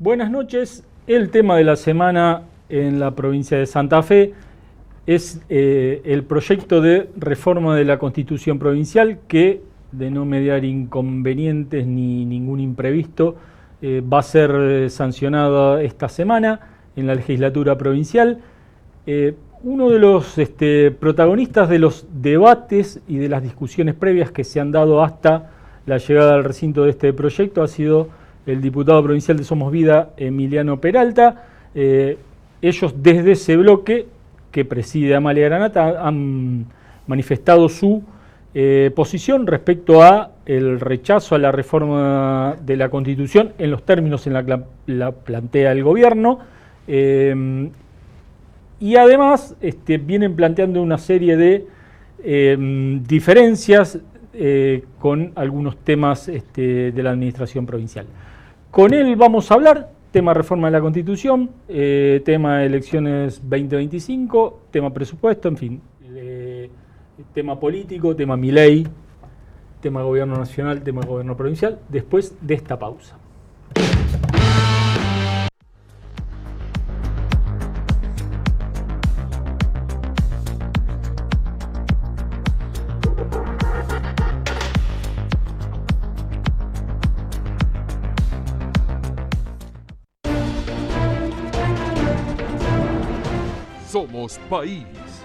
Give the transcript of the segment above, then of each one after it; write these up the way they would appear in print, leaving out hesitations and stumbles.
Buenas noches. El tema de la semana en la provincia de Santa Fe es el proyecto de reforma de la Constitución provincial que, de no mediar inconvenientes ni ningún imprevisto, va a ser sancionado esta semana en la legislatura provincial. Uno de los protagonistas de los debates y de las discusiones previas que se han dado hasta la llegada al recinto de este proyecto ha sido el diputado provincial de Somos Vida, Emiliano Peralta. Ellos desde ese bloque que preside Amalia Granata han manifestado su posición respecto a el rechazo a la reforma de la Constitución en los términos en la que la plantea el gobierno. Y además vienen planteando una serie de diferencias con algunos temas de la administración provincial. Con él vamos a hablar, tema reforma de la Constitución, tema elecciones 2025, tema presupuesto, en fin, tema político, tema Milei, tema gobierno nacional, tema gobierno provincial, después de esta pausa. Somos País,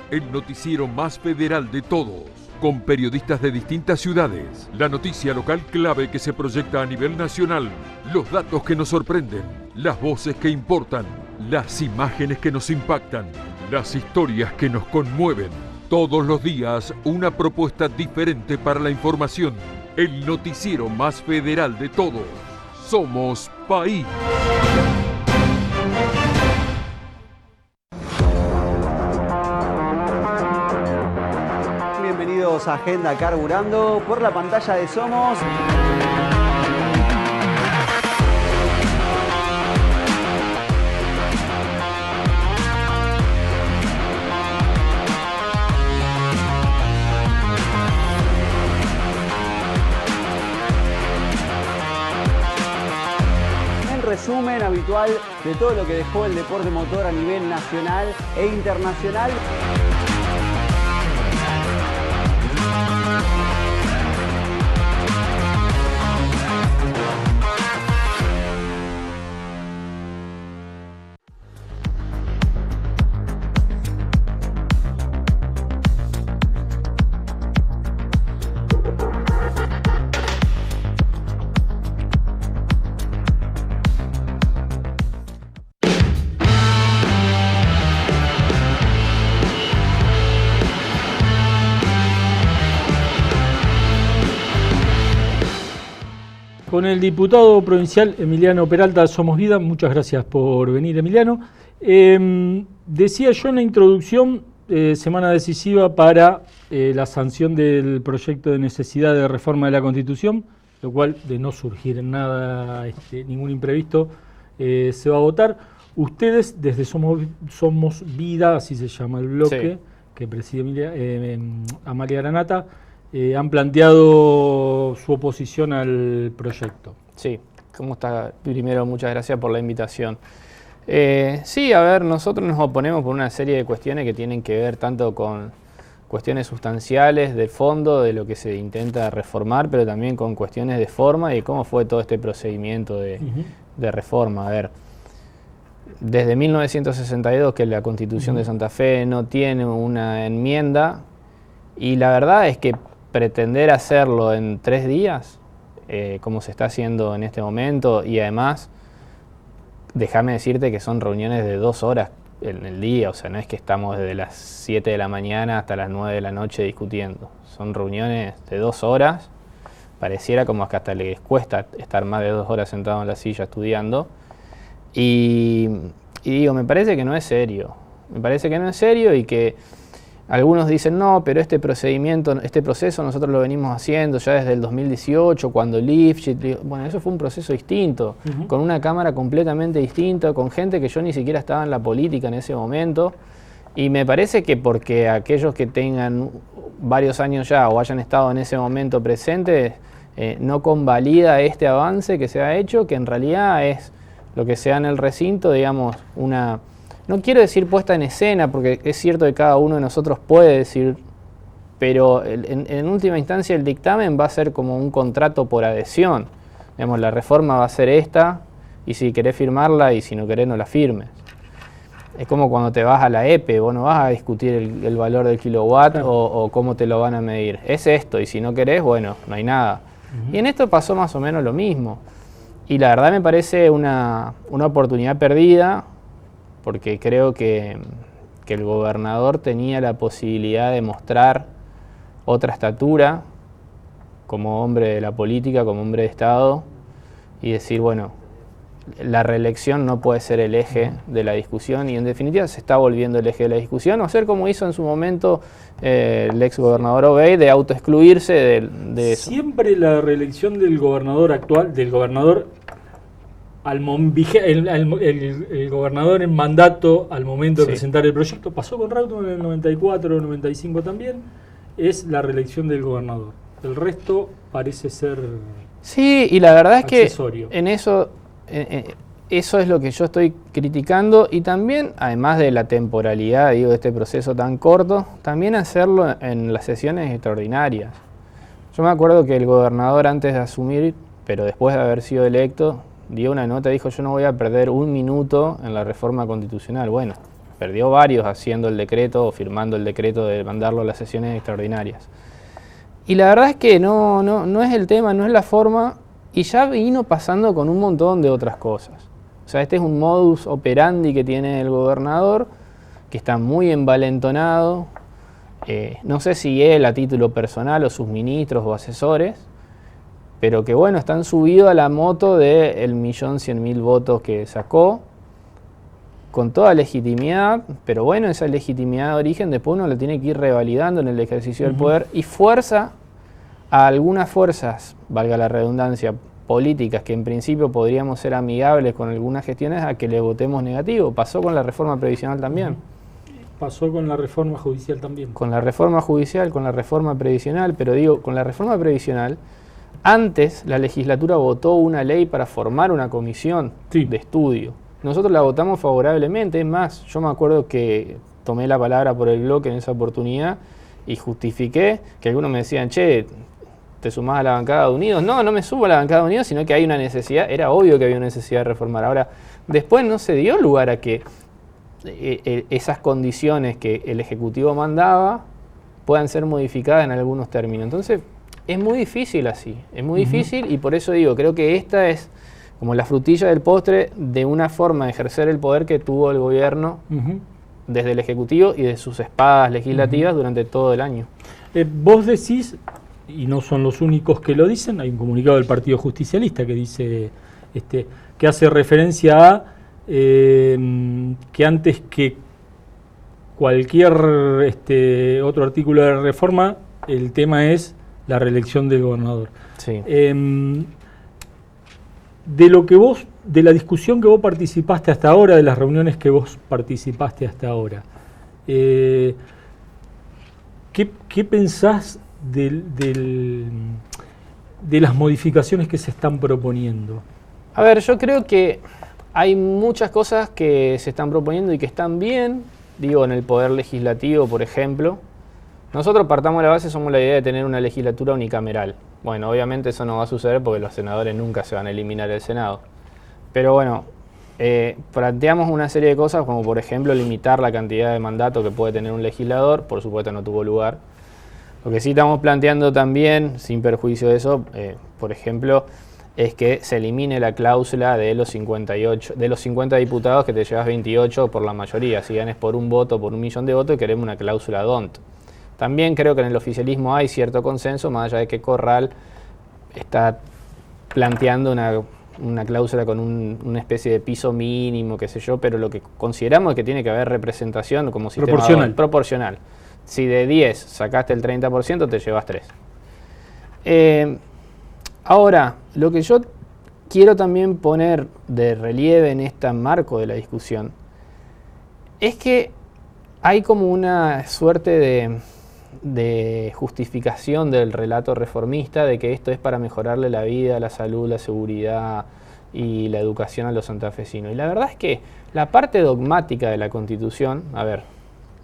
el noticiero más federal de todos, con periodistas de distintas ciudades, la noticia local clave que se proyecta a nivel nacional, los datos que nos sorprenden, las voces que importan, las imágenes que nos impactan, las historias que nos conmueven. Todos los días una propuesta diferente para la información, el noticiero más federal de todos. Somos País. Bienvenidos a Agenda Carburando por la pantalla de Somos. El resumen habitual de todo lo que dejó el deporte motor a nivel nacional e internacional. Con el diputado provincial Emiliano Peralta de Somos Vida, muchas gracias por venir, Emiliano. Decía yo en la introducción, semana decisiva para la sanción del proyecto de necesidad de reforma de la Constitución, lo cual, de no surgir nada, ningún imprevisto, se va a votar. Ustedes, desde Somos Vida, así se llama el bloque, sí, que preside Amalia Granata, han planteado su oposición al proyecto. Sí, ¿cómo está? Primero, muchas gracias por la invitación. Sí, a ver, nosotros nos oponemos por una serie de cuestiones que tienen que ver tanto con cuestiones sustanciales, de fondo, de lo que se intenta reformar, pero también con cuestiones de forma y cómo fue todo este procedimiento de reforma. A ver, desde 1962 que la Constitución de Santa Fe no tiene una enmienda y la verdad es que pretender hacerlo en 3 días, como se está haciendo en este momento, y además, déjame decirte que son reuniones de 2 horas en el día, o sea, no es que estamos desde las 7 de la mañana hasta las 9 de la noche discutiendo, son reuniones de 2 horas, pareciera como que hasta les cuesta estar más de 2 horas sentado en la silla estudiando, y digo, me parece que no es serio, y que algunos dicen, no, pero este proceso nosotros lo venimos haciendo ya desde el 2018, cuando Lifshitz, bueno, eso fue un proceso distinto, con una Cámara completamente distinta, con gente que yo ni siquiera estaba en la política en ese momento, y me parece que porque aquellos que tengan varios años ya o hayan estado en ese momento presentes, no convalida este avance que se ha hecho, que en realidad es lo que sea en el recinto, digamos, no quiero decir puesta en escena, porque es cierto que cada uno de nosotros puede decir, pero en última instancia el dictamen va a ser como un contrato por adhesión. Digamos, la reforma va a ser esta, y si querés firmarla, y si no querés no la firmes. Es como cuando te vas a la EPE, vos no vas a discutir el valor del kilowatt o cómo te lo van a medir. Es esto, y si no querés, bueno, no hay nada. Y en esto pasó más o menos lo mismo. Y la verdad me parece una oportunidad perdida, porque creo que el gobernador tenía la posibilidad de mostrar otra estatura como hombre de la política, como hombre de Estado, y decir, bueno, la reelección no puede ser el eje de la discusión, y en definitiva se está volviendo el eje de la discusión, o hacer como hizo en su momento el ex gobernador Obey, de autoexcluirse de eso. Siempre la reelección del gobernador actual, del gobernador el gobernador en mandato al momento de presentar el proyecto, pasó con Rautenberg en el 94, 95 también, es la reelección del gobernador. El resto parece ser sí, y la verdad es accesorio. Que en eso es lo que yo estoy criticando, y también, además de la temporalidad, digo, de este proceso tan corto, también hacerlo en las sesiones extraordinarias. Yo me acuerdo que el gobernador, antes de asumir, pero después de haber sido electo, dio una nota, dijo: yo no voy a perder un minuto en la reforma constitucional. Bueno, perdió varios haciendo el decreto o firmando el decreto de mandarlo a las sesiones extraordinarias. Y la verdad es que no es el tema, no es la forma, y ya vino pasando con un montón de otras cosas. O sea, este es un modus operandi que tiene el gobernador, que está muy envalentonado, no sé si él a título personal o sus ministros o asesores, pero que bueno, están subidos a la moto del 1.100.000 votos que sacó, con toda legitimidad, pero bueno, esa legitimidad de origen después uno la tiene que ir revalidando en el ejercicio del poder, y fuerza a algunas fuerzas, valga la redundancia, políticas que en principio podríamos ser amigables con algunas gestiones, a que le votemos negativo. Pasó con la reforma previsional también. Pasó con la reforma judicial también. Con la reforma judicial, con la reforma previsional, pero digo, con la reforma previsional, antes la legislatura votó una ley para formar una comisión de estudio. Nosotros la votamos favorablemente, es más, yo me acuerdo que tomé la palabra por el bloque en esa oportunidad y justifiqué que algunos me decían: che, ¿te sumás a la bancada de Unidos? No me subo a la bancada de Unidos, sino que hay una necesidad, era obvio que había una necesidad de reformar. Ahora, después no se dio lugar a que esas condiciones que el Ejecutivo mandaba puedan ser modificadas en algunos términos. Entonces, es muy difícil así, es muy difícil, y por eso digo, creo que esta es como la frutilla del postre de una forma de ejercer el poder que tuvo el gobierno desde el Ejecutivo y de sus espadas legislativas durante todo el año. Vos decís, y no son los únicos que lo dicen, hay un comunicado del Partido Justicialista que dice, que hace referencia a que antes que cualquier otro artículo de reforma, el tema es la reelección del gobernador. Sí. De la discusión que vos participaste hasta ahora, de las reuniones que vos participaste hasta ahora, ¿qué pensás de las modificaciones que se están proponiendo? A ver, yo creo que hay muchas cosas que se están proponiendo y que están bien, digo, en el poder legislativo, por ejemplo. Nosotros partamos de la base, somos la idea de tener una legislatura unicameral. Bueno, obviamente eso no va a suceder porque los senadores nunca se van a eliminar del Senado. Pero bueno, planteamos una serie de cosas, como por ejemplo limitar la cantidad de mandato que puede tener un legislador. Por supuesto no tuvo lugar. Lo que sí estamos planteando también, sin perjuicio de eso, por ejemplo, es que se elimine la cláusula de los 50 diputados, que te llevas 28 por la mayoría. Si ganes por un voto, por 1.000.000 de votos, queremos una cláusula DONT. También creo que en el oficialismo hay cierto consenso, más allá de que Corral está planteando una cláusula con una especie de piso mínimo, qué sé yo, pero lo que consideramos es que tiene que haber representación como sistema proporcional. Si de 10 sacaste el 30%, te llevas 3. Ahora, lo que yo quiero también poner de relieve en este marco de la discusión es que hay como una suerte de justificación del relato reformista de que esto es para mejorarle la vida, la salud, la seguridad, y la educación a los santafesinos. Y la verdad es que la parte dogmática de la Constitución, a ver,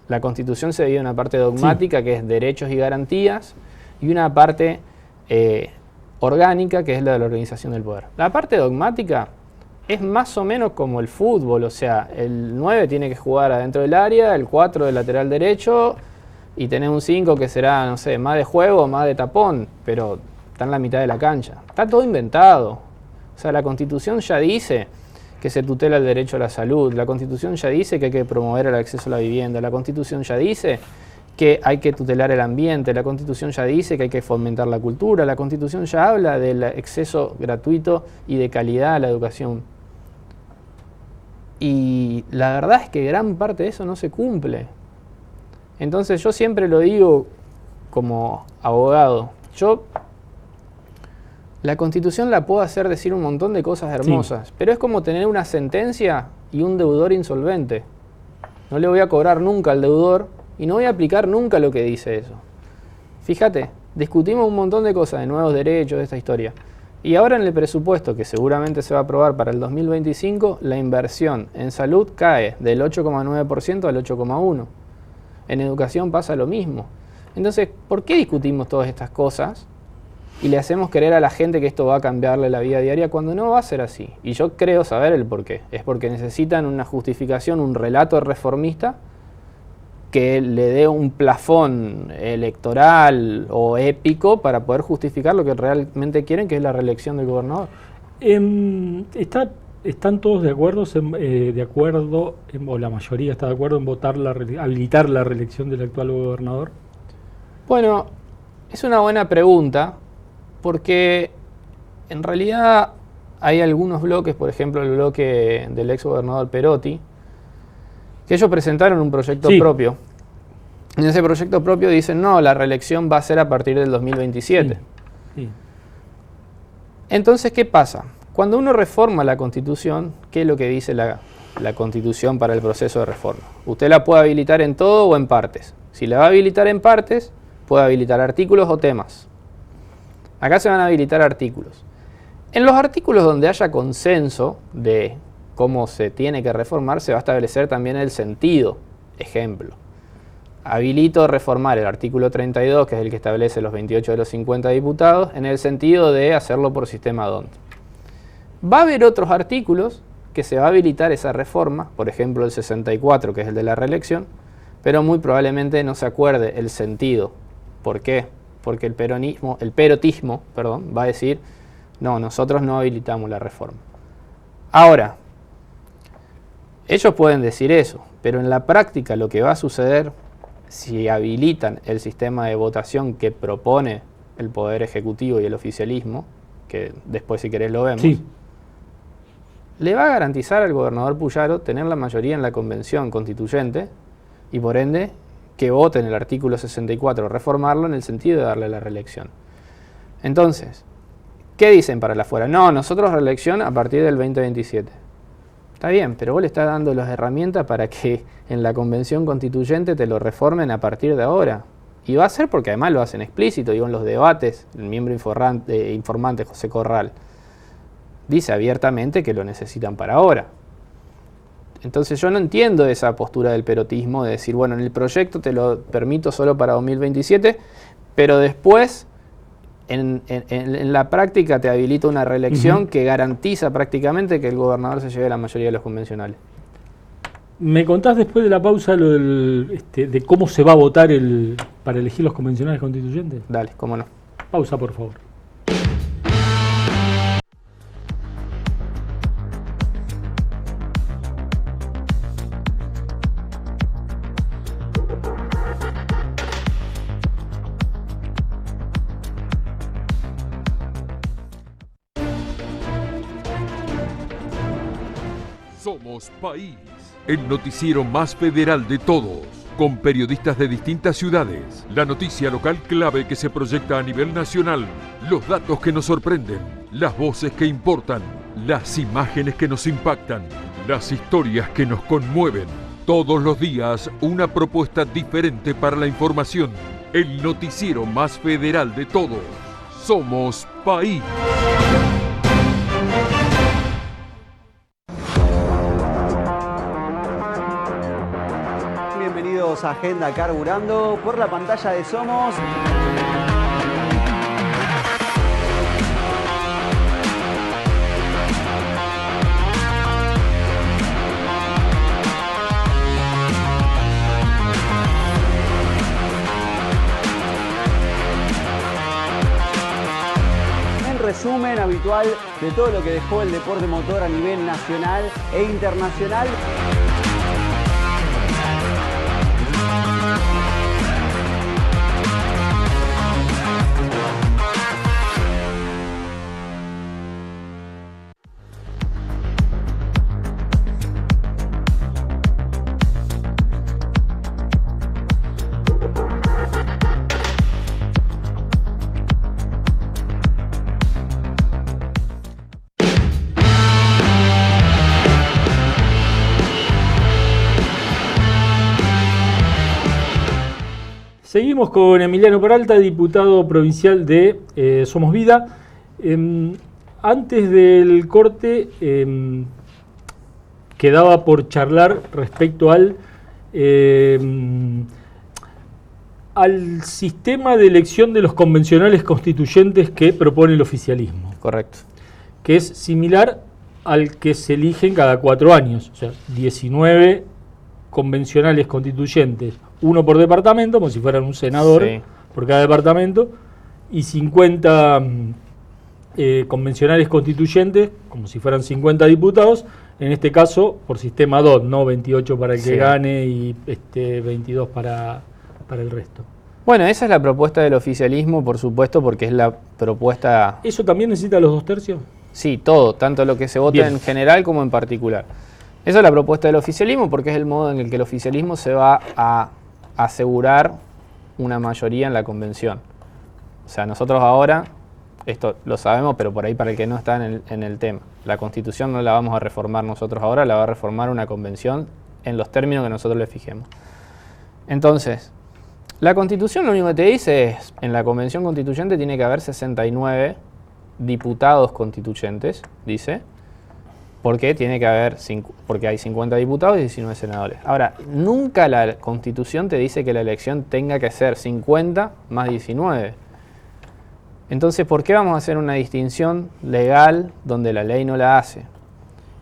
la Constitución se divide en una parte dogmática, sí, que es derechos y garantías, y una parte orgánica, que es la de la organización del poder. La parte dogmática es más o menos como el fútbol, o sea, el 9 tiene que jugar adentro del área, el 4 del lateral derecho, y tener un 5 que será, no sé, más de juego, más de tapón, pero está en la mitad de la cancha. Está todo inventado. O sea, la Constitución ya dice que se tutela el derecho a la salud, la Constitución ya dice que hay que promover el acceso a la vivienda, la Constitución ya dice que hay que tutelar el ambiente, la Constitución ya dice que hay que fomentar la cultura, la Constitución ya habla del acceso gratuito y de calidad a la educación. Y la verdad es que gran parte de eso no se cumple. Entonces yo siempre lo digo como abogado, la Constitución la puedo hacer decir un montón de cosas hermosas, sí, pero es como tener una sentencia y un deudor insolvente. No le voy a cobrar nunca al deudor y no voy a aplicar nunca lo que dice eso. Fíjate, discutimos un montón de cosas, de nuevos derechos, de esta historia. Y ahora en el presupuesto, que seguramente se va a aprobar para el 2025, la inversión en salud cae del 8,9% al 8,1%. En educación pasa lo mismo. Entonces, ¿por qué discutimos todas estas cosas y le hacemos creer a la gente que esto va a cambiarle la vida diaria cuando no va a ser así? Y yo creo saber el por qué. Es porque necesitan una justificación, un relato reformista que le dé un plafón electoral o épico para poder justificar lo que realmente quieren, que es la reelección del gobernador. ¿Están todos de acuerdo, o la mayoría está de acuerdo en habilitar la reelección del actual gobernador? Bueno, es una buena pregunta, porque en realidad hay algunos bloques, por ejemplo el bloque del ex gobernador Perotti, que ellos presentaron un proyecto propio. En ese proyecto propio dicen, no, la reelección va a ser a partir del 2027. Sí. Entonces, ¿qué pasa? Cuando uno reforma la Constitución, ¿qué es lo que dice la Constitución para el proceso de reforma? Usted la puede habilitar en todo o en partes. Si la va a habilitar en partes, puede habilitar artículos o temas. Acá se van a habilitar artículos. En los artículos donde haya consenso de cómo se tiene que reformar, se va a establecer también el sentido. Ejemplo, habilito reformar el artículo 32, que es el que establece los 28 de los 50 diputados, en el sentido de hacerlo por sistema DONT. Va a haber otros artículos que se va a habilitar esa reforma, por ejemplo el 64, que es el de la reelección, pero muy probablemente no se acuerde el sentido. ¿Por qué? Porque el perotismo va a decir, no, nosotros no habilitamos la reforma. Ahora, ellos pueden decir eso, pero en la práctica lo que va a suceder, si habilitan el sistema de votación que propone el Poder Ejecutivo y el oficialismo, que después si querés lo vemos, sí, le va a garantizar al gobernador Puyaro tener la mayoría en la convención constituyente y por ende que voten el artículo 64, reformarlo en el sentido de darle la reelección. Entonces, ¿qué dicen para la afuera? No, nosotros reelección a partir del 2027. Está bien, pero vos le estás dando las herramientas para que en la convención constituyente te lo reformen a partir de ahora. Y va a ser porque además lo hacen explícito, digo, en los debates, el miembro informante José Corral dice abiertamente que lo necesitan para ahora. Entonces yo no entiendo esa postura del perotismo de decir, bueno, en el proyecto te lo permito solo para 2027, pero después en la práctica te habilita una reelección que garantiza prácticamente que el gobernador se lleve la mayoría de los convencionales. ¿Me contás después de la pausa lo de cómo se va a votar para elegir los convencionales constituyentes? Dale, cómo no. Pausa, por favor. Somos País, el noticiero más federal de todos, con periodistas de distintas ciudades, la noticia local clave que se proyecta a nivel nacional, los datos que nos sorprenden, las voces que importan, las imágenes que nos impactan, las historias que nos conmueven. Todos los días una propuesta diferente para la información, el noticiero más federal de todos. Somos País. Bienvenidos a Agenda Carburando por la pantalla de Somos. Resumen habitual de todo lo que dejó el deporte motor a nivel nacional e internacional. Seguimos con Emiliano Peralta, diputado provincial de Somos Vida. Antes del corte quedaba por charlar respecto al sistema de elección de los convencionales constituyentes que propone el oficialismo. Correcto. Que es similar al que se eligen cada 4 años, o sea, 19 convencionales constituyentes, uno por departamento, como si fueran un senador por cada departamento, y 50 convencionales constituyentes, como si fueran 50 diputados, en este caso por sistema DOT, ¿no? 28 para el que gane y 22 para el resto. Bueno, esa es la propuesta del oficialismo, por supuesto, porque es la propuesta... ¿Eso también necesita los 2/3? Sí, todo, tanto lo que se vota en general como en particular. Esa es la propuesta del oficialismo porque es el modo en el que el oficialismo se va a asegurar una mayoría en la convención. O sea, nosotros ahora, esto lo sabemos, pero por ahí para el que no está en el tema, la Constitución no la vamos a reformar nosotros ahora, la va a reformar una convención en los términos que nosotros le fijemos. Entonces, la Constitución lo único que te dice es, en la Convención Constituyente tiene que haber 69 diputados constituyentes, dice, porque tiene que haber, porque hay 50 diputados y 19 senadores. Ahora, nunca la Constitución te dice que la elección tenga que ser 50 más 19. Entonces, ¿por qué vamos a hacer una distinción legal donde la ley no la hace?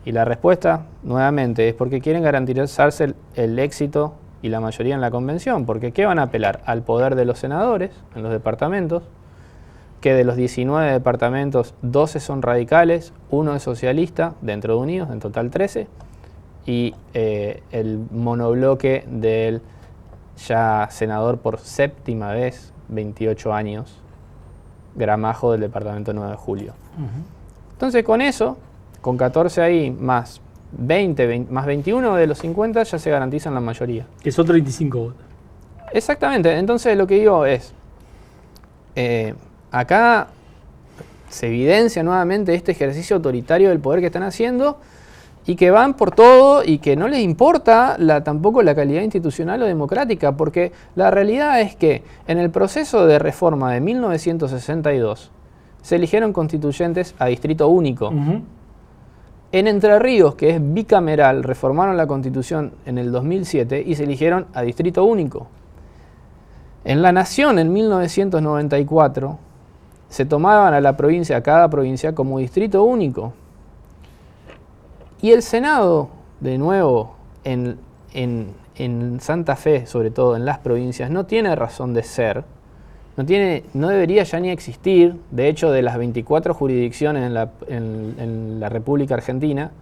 Y la respuesta, nuevamente, es porque quieren garantizarse el éxito y la mayoría en la convención. Porque ¿qué van a apelar? Al poder de los senadores en los departamentos, que de los 19 departamentos, 12 son radicales, 1 es socialista, dentro de Unidos, en total 13, y el monobloque del ya senador por 7ª vez, 28 años, Gramajo del departamento 9 de Julio. Entonces con eso, con 14 ahí, más 20, más 21 de los 50, ya se garantizan la mayoría. Que son 35 votos. Exactamente, entonces lo que digo es... acá se evidencia nuevamente este ejercicio autoritario del poder que están haciendo y que van por todo y que no les importa tampoco la calidad institucional o democrática, porque la realidad es que en el proceso de reforma de 1962 se eligieron constituyentes a distrito único. En Entre Ríos, que es bicameral, reformaron la Constitución en el 2007 y se eligieron a distrito único. En La Nación, en 1994, se tomaban a cada provincia como distrito único. Y el Senado, de nuevo, en Santa Fe, sobre todo en las provincias, no tiene razón de ser, no debería ya ni existir. De hecho, de las 24 jurisdicciones en la República Argentina,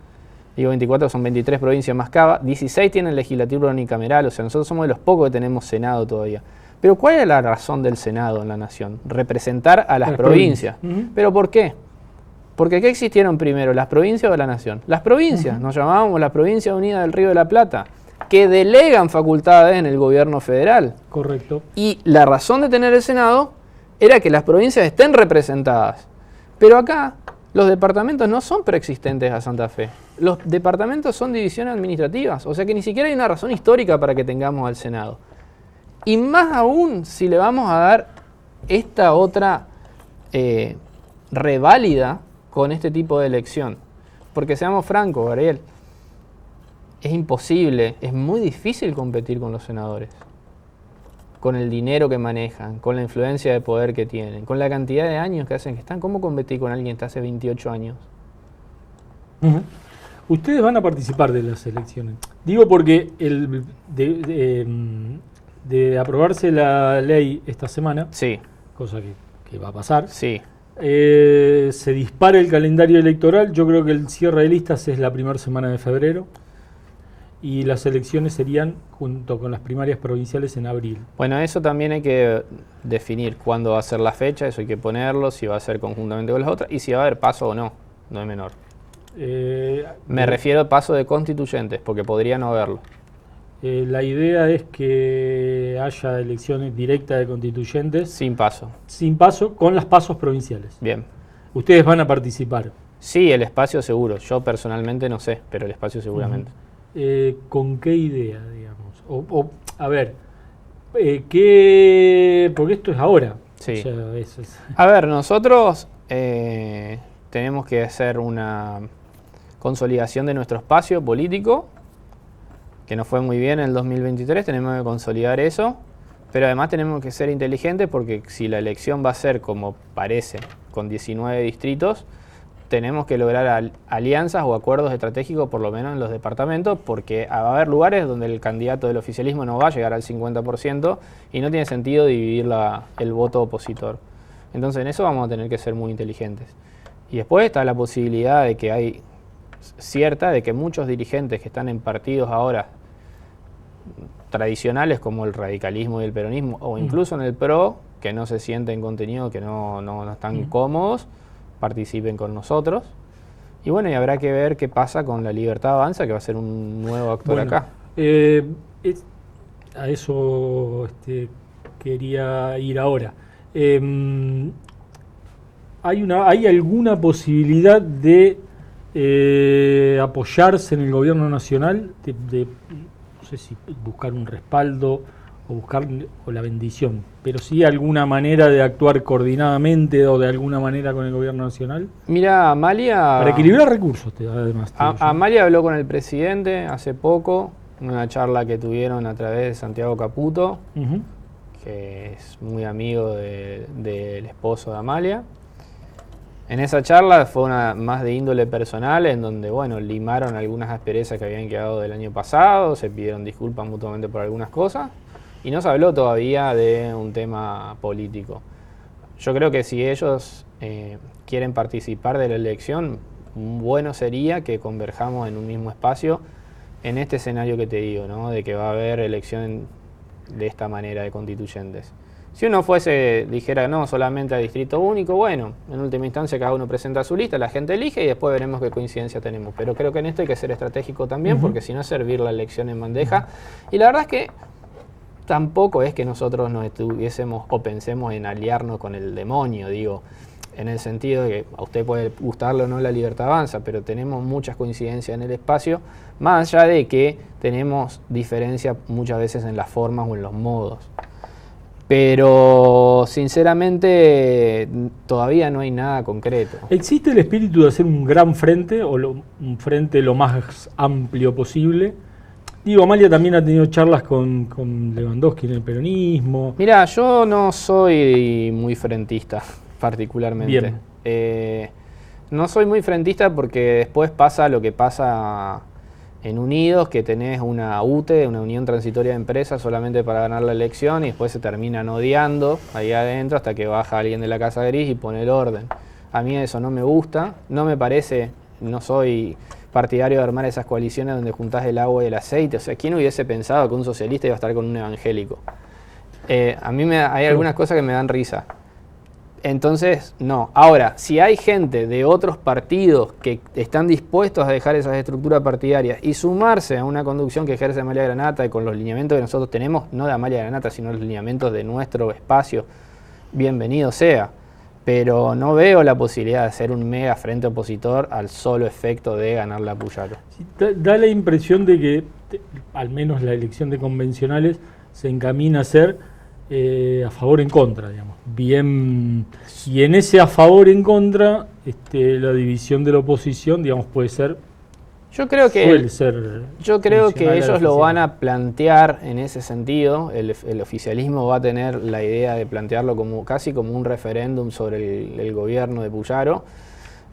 digo 24, son 23 provincias más Cava, 16 tienen legislativo unicameral, o sea, nosotros somos de los pocos que tenemos Senado todavía. Pero ¿cuál es la razón del Senado en la Nación? Representar a las provincias. ¿Pero por qué? Porque ¿qué existieron primero, las provincias o la Nación? Las provincias, nos llamábamos las Provincias Unidas del Río de la Plata, que delegan facultades en el gobierno federal. Correcto. Y la razón de tener el Senado era que las provincias estén representadas. Pero acá los departamentos no son preexistentes a Santa Fe. Los departamentos son divisiones administrativas, o sea que ni siquiera hay una razón histórica para que tengamos al Senado. Y más aún si le vamos a dar esta otra reválida con este tipo de elección. Porque seamos francos, Gabriel, es imposible, es muy difícil competir con los senadores. con el dinero que manejan, con la influencia de poder que tienen, con la cantidad de años que hacen que están, ¿cómo competí con alguien que hace 28 años? Uh-huh. Ustedes van a participar de las elecciones. Digo porque de aprobarse la ley esta semana, Sí, cosa que va a pasar, sí. se dispara el calendario electoral. Yo creo que el cierre de listas es la primera semana de febrero y las elecciones serían junto con las primarias provinciales en abril. Bueno, eso también hay que definir cuándo va a ser la fecha, eso hay que ponerlo, si va a ser conjuntamente con las otras y si va a haber paso o no, no es menor. Me refiero al paso de constituyentes, porque podría no haberlo. La idea es que haya elecciones directas de constituyentes Sin paso. sin paso con las pasos provinciales. Bien. Ustedes van a participar. Sí, el espacio seguro. Yo personalmente no sé, pero el espacio seguramente. ¿Con qué idea, digamos? A ver, porque esto es ahora. Sí. O sea, eso es. A ver, nosotros tenemos que hacer una consolidación de nuestro espacio político, que nos fue muy bien en el 2023, tenemos que consolidar eso, pero además tenemos que ser inteligentes porque si la elección va a ser como parece, con 19 distritos, tenemos que lograr alianzas o acuerdos estratégicos por lo menos en los departamentos, porque va a haber lugares donde el candidato del oficialismo no va a llegar al 50% y no tiene sentido dividir el voto opositor. Entonces en eso vamos a tener que ser muy inteligentes. Y después está la posibilidad de que hay de que muchos dirigentes que están en partidos ahora tradicionales como el radicalismo y el peronismo, o incluso en el PRO, que no se sienten contenido, que no están cómodos, participen con nosotros. Y bueno, y habrá que ver qué pasa con la Libertad Avanza, que va a ser un nuevo actor acá. A eso quería ir ahora. ¿Hay alguna posibilidad de apoyarse en el gobierno nacional, no sé si buscar un respaldo o la bendición, pero sí alguna manera de actuar coordinadamente o de alguna manera con el gobierno nacional? Mira, Amalia... Para equilibrar recursos, además. Amalia habló con el presidente hace poco, en una charla que tuvieron a través de Santiago Caputo, que es muy amigo del esposo de Amalia. En esa charla fue más de índole personal, en donde, bueno, limaron algunas asperezas que habían quedado del año pasado, se pidieron disculpas mutuamente por algunas cosas, y no se habló todavía de un tema político. Yo creo que si ellos quieren participar de la elección, bueno sería que converjamos en un mismo espacio en este escenario que te digo, ¿no? De que va a haber elección de esta manera de constituyentes. Si uno dijera no, solamente a distrito único, bueno, en última instancia cada uno presenta su lista, la gente elige y después veremos qué coincidencia tenemos. Pero creo que en esto hay que ser estratégico también, porque si no es servir la elección en bandeja. Y la verdad es que tampoco es que nosotros nos estuviésemos o pensemos en aliarnos con el demonio, digo, en el sentido de que a usted puede gustarle o no la Libertad Avanza, pero tenemos muchas coincidencias en el espacio, más allá de que tenemos diferencia muchas veces en las formas o en los modos. Pero sinceramente todavía no hay nada concreto. ¿Existe el espíritu de hacer un gran frente o un frente lo más amplio posible? Digo, Amalia también ha tenido charlas con Lewandowski en el peronismo. Mira, yo no soy muy frentista particularmente. Bien. No soy muy frentista porque después pasa lo que pasa en Unidos, que tenés una UTE, una Unión Transitoria de Empresas, solamente para ganar la elección y después se terminan odiando ahí adentro hasta que baja alguien de la Casa Gris y pone el orden. A mí eso no me gusta, no me parece, no soy partidario de armar esas coaliciones donde juntás el agua y el aceite. O sea, ¿quién hubiese pensado que un socialista iba a estar con un evangélico? A mí hay algunas cosas que me dan risa. Entonces, no. Ahora, si hay gente de otros partidos que están dispuestos a dejar esas estructuras partidarias y sumarse a una conducción que ejerce Amalia Granata y con los lineamientos que nosotros tenemos, no de Amalia Granata, sino los lineamientos de nuestro espacio, bienvenido sea. Pero no veo la posibilidad de hacer un mega frente opositor al solo efecto de ganar la Puyaro. Sí, da la impresión de que, al menos la elección de convencionales, se encamina a ser a favor en contra, digamos. Bien, y en ese a favor en contra, la división de la oposición, digamos, puede ser Yo creo que suele ser funcional ellos al lo van oficialismo. a plantear en ese sentido. El oficialismo va a tener la idea de plantearlo como casi como un referéndum sobre el gobierno de Puyaro,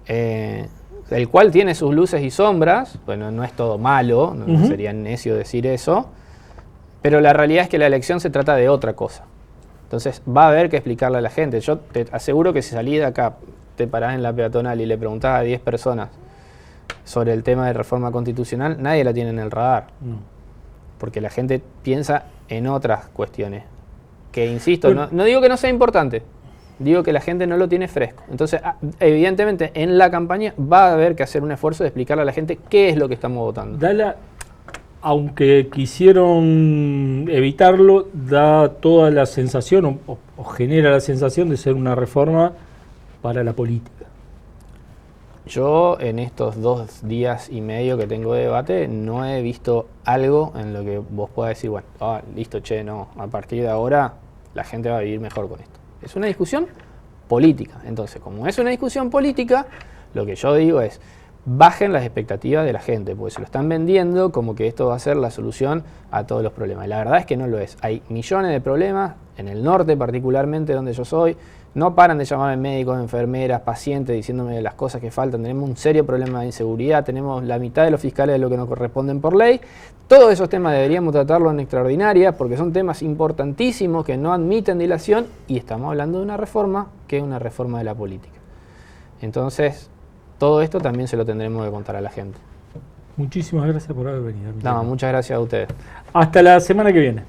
el cual tiene sus luces y sombras. Bueno, no es todo malo, no sería necio decir eso, pero la realidad es que la elección se trata de otra cosa. Entonces va a haber que explicarle a la gente. Yo te aseguro que si salís de acá, te parás en la peatonal y le preguntás a 10 personas sobre el tema de reforma constitucional, nadie la tiene en el radar. No. Porque la gente piensa en otras cuestiones. Que, insisto, no digo que no sea importante, digo que la gente no lo tiene fresco. Entonces, evidentemente, en la campaña va a haber que hacer un esfuerzo de explicarle a la gente qué es lo que estamos votando. Aunque quisieron evitarlo, da toda la sensación o genera la sensación de ser una reforma para la política. Yo en estos 2 días y medio que tengo de debate no he visto algo en lo que vos puedas decir, bueno, listo, no, a partir de ahora la gente va a vivir mejor con esto. Es una discusión política. Entonces, como es una discusión política, lo que yo digo es, bajen las expectativas de la gente, porque se lo están vendiendo como que esto va a ser la solución a todos los problemas. Y la verdad es que no lo es. Hay millones de problemas, en el norte particularmente, donde yo soy. No paran de llamarme médicos, enfermeras, pacientes, diciéndome las cosas que faltan. Tenemos un serio problema de inseguridad, tenemos la mitad de los fiscales de lo que nos corresponden por ley. Todos esos temas deberíamos tratarlos en extraordinaria, porque son temas importantísimos que no admiten dilación, y estamos hablando de una reforma que es una reforma de la política. Entonces, todo esto también se lo tendremos que contar a la gente. Muchísimas gracias por haber venido. No, muchas gracias a ustedes. Hasta la semana que viene.